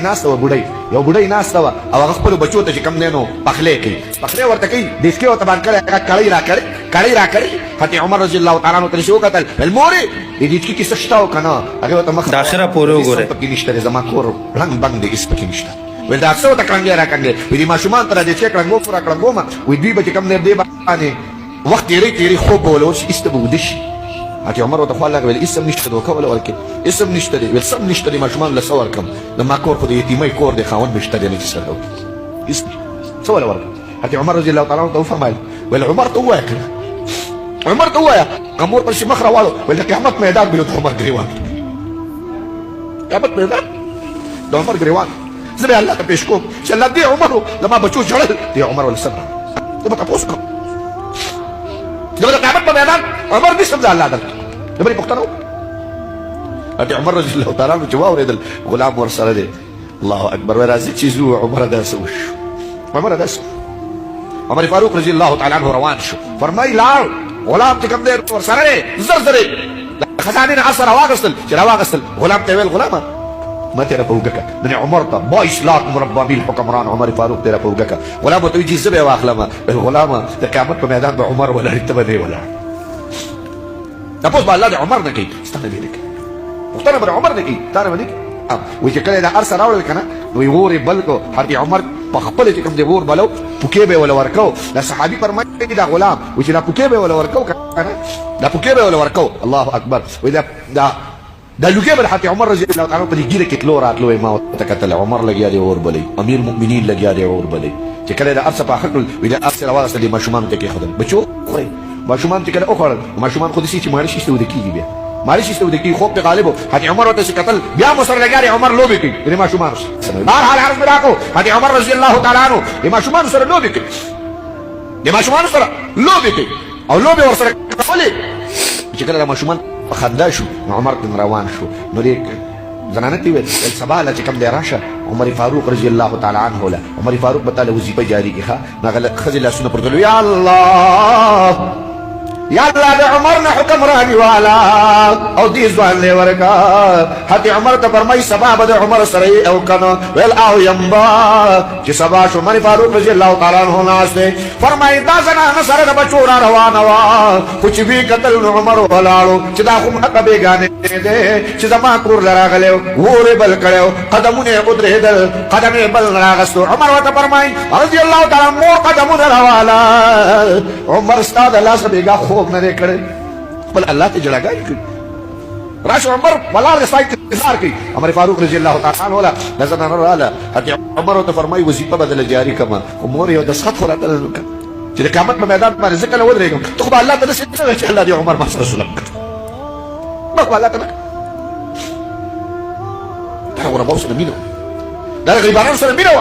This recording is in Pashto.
ناس ته بډای یو بډای ناس ته او هغه خپل بچو ته چې کم دینو پخلې کوي پخلې ورته کوي دیسکې ورته باندې کړی را کړی فتح عمر رضی الله تعالی عنہ ته شو قتل الموري دې چې کی سشتاو کنه هغه ته مخ د اخره پورې وګوره پکې نشته زما کور رنگ باندې اس پکې نشته ول دا څو ته کړنګ را کړنګ دې ما شومان تر دې چې کړنګو پورا کړنګو ما وې دوی به چې کم دې باندې وخت یې خو بوله چې استبودش اتي عمر وتخوال لك بالاسم نشتري وكولا ولكن اسم نشتري بالسم نشتري مشمان لصور كم لما كور خذ يتيمي كور دي خاون بيشتري انا تسرو اسم سوى ورك اتي عمر رضي الله تعالى عنه توفى مال والعمر طواك عمر طوايا قمور برش مخرا والو ولا قيامت ميدان بيوت عمر جريوان قيامت ميدان ده عمر جريوان زي الله بيشكوك شلا دي عمر لما بتشوف جلال دي عمر ولا سبع تبقى تبوسكم لما قيامت ميدان عمر بيسم زي الله ده دبري مقتنعوا اتي عمر رضي الله تعالى عنه جواه وريد الغلام ورسل له الله اكبر ورازي تشيزو عمر داسوش عمر داس عمر فاروق رضي الله تعالى عنه روان شو فرمای لا غلام تكم دير ورسل له زرزري خزانين عصر واغسل شرا واغسل غلام تيل غلامه ما ترى فوقك من عمر ده بايش لا مربى بالحكمران عمر فاروق ترى فوقك غلام تيجي زبي واخلمه الغلامه تكامت بميدان بعمر ولا رتبه ولا تبوس بالله ده عمر نكي استنى بيدك مقتنع بده عمر نكي تعرف ديك وجه كده ده ارسل راول كنا ويوري بلكو حتى عمر بخبل كم دي ور بلو بوكيبه ولا وركو لا صحابي فرمى ده غلام وجه لا بوكيبه ولا وركو كان لا بوكيبه ولا وركو الله اكبر واذا ده لوكيبه حتى عمر رضي الله تعالى عنه يجي لك كلورات لو ما تكتل عمر لقيا دي ور بلي امير المؤمنين لقيا دي ور بلي كده ده ارسل اخر واذا ارسل واسه دي مشومان تكي خدم بچو ماشومان چې کله اوخړل ماشومان خو دې چې مالش استو دکی بیا مالش استو دکی خو په غالبو حتی عمر ته قتل بیا مصر لګاري عمر لوبي کوي دې ماشومان بهر حال عرض براکو حتی عمر رضی الله تعالی عنہ دې ماشومان سره لوبي کوي دې ماشومان سره لوبي کوي او لوبي ور سره کوي چې کله ماشومان خندا شو عمر بن روان شو نو دې زنانه دی ول سباله چې کم دی راشه عمر فاروق رضی الله تعالی عنہ له عمر فاروق بتاله وظیفه جاری کیه نغله خزل سنه پرتلو یا الله یا الله د عمر نه حکم رانی والا او دې ځوان له ورکا حتی عمر ته فرمای سبب د عمر سره او کنه ول او يمبا چې سبا شو عمر فاروق رضی الله تعالی عنہ ناشته فرمای دا زنه سره د بچو را روانه وا کچھ بھی قتل عمر ولالو چې دا خو حق به غانه دې چې زما کور لراغله وره بل کړو قدمونه ودرهدل قدمه بل راغستو عمر وته فرمای رضی الله تعالی مو قدمونه روالا عمر استاد الله سبحانه خوب نه کړي بل الله ته جړاګای کړي راش عمر ولا رسایت انتظار کوي عمر فاروق رضی الله تعالی عنہ ولا نزل رالا حتی عمر ته فرمای وظیفه بدل جاری کما عمر یو د سخت ولا چې قیامت په میدان باندې ځکه ودرېږم ته خو الله ته نشي چې الله دې عمر ما سره سلام کړ ما خو الله ته دا ورا بوس مينو دا غریبانو سره مينو